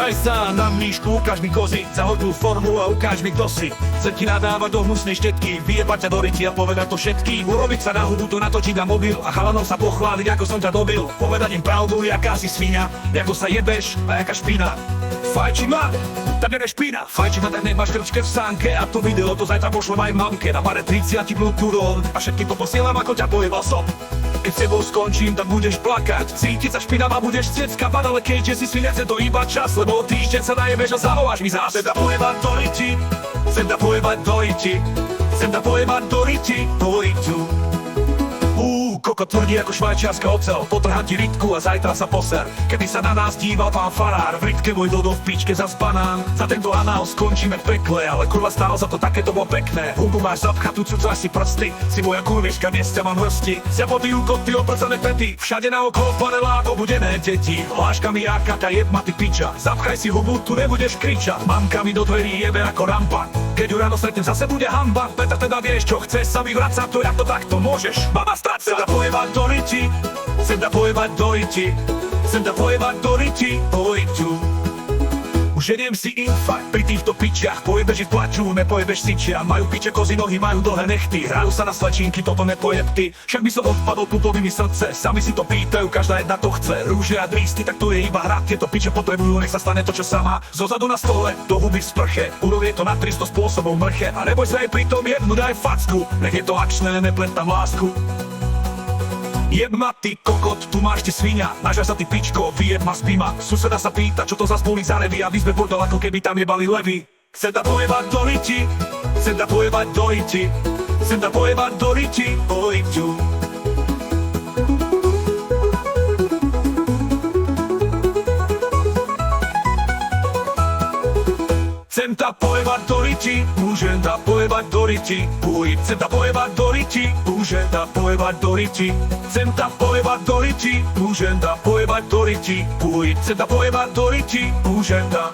Zahraj sa na myšku, ukáž mi kozy, zahoď tú formu a ukáž mi kto si. Chcem ti nadávať do hnusnej štetky, vyjebať ťa do ryti a povedať to všetkým. Urobiť sa na hubu, to natočiť na mobil a chalanom sa pochváliť, ako som ťa dobil. Povedať im pravdu, jaká si svinia, ako sa jebeš a jaká špina. Fajči ma, tak nebe špina. Fajči ma, tak nemáš krčke v sánke. A to video to zajtra pošlem aj mamke. Na pare 30 blutúrov a všetky to posielam, ako ťa pojebal som. Keď s tebou skončím, tak budeš plakať. Cítiť sa špinavá, budeš cieckavať. Ale keďže si svinec, je to iba čas. Lebo o týždeň sa najebeš a zavoláš mi zás. Chcem ťa pojebať do riti, chcem ťa pojebať do riti, chcem ťa pojebať do riti, do ritu. Koko tvrdí ako švajčiarska oceľ. Potrhám ti rytku a zajtra sa poser. Keby sa na nás díval pán farár, v rytke môj dodo, v pičke zas banán. Za tento anál skončíme v pekle, ale kurva stálo za to, také to bolo pekné. Hubu máš zapchatú, cucáš si prsty, si moja kurvička, dnes ťa mám hrsti. Zjabodý koty, oprcané pety, všade naokolo panelá obudené deti. Hláška mi jaká, tá jebma ty piča. Zapchaj si hubu, tu nebudeš kričať. Mamka mi do dverí jebe ako rampa. Keď ju ráno stretnem, zase bude hamba. Peter, teda vieš čo, chceš sa mi vracať, to jak to takto môžeš. Mama, stať sa, pojebať do riti, chcem ťa pojebať do riti, chcem ťa pojebať do riti, do ritu. Už jediem si infarkt pri týchto pičiach, pojebeš ich plačú, nepojebeš sičia. Majú piče kozy nohy, majú dlhé nechty, hrajú sa na slečinky, toto nepojeb ty. Však by som odpadol pupovými srdce, sami si to pýtajú, každá jedna to chce. Rúže a drísty, tak to je iba hra, tieto piče potrebujú, nech sa stane to, čo sama. Zozadu na stole, do huby v sprche, urovie to na 300 spôsobov mrche. A neboj sa jej pritom jednu daj facku, nech je to akčné, neplet tam lásku. Jebma ty kokot, tu máš ty svinia, naža sa ty pičko, vyjebma spima. Suseda sa pýta, čo to za boli za revy, a my sme bordel, ako keby tam jebali levy. Chcem ťa pojebať do riti, chcem ťa pojebať do riti, chcem ťa pojebať do riti, do ritu. Chcem ťa pojebať do riti, môžem ťa pojebať do riti, uj. Chcem ťa pojebať do riti, môžem ťa pojebať do riti. Chcem ťa pojebať do riti, môžem ťa pojebať do riti, uj. Chcem ťa pojebať do riti, môžem ťa.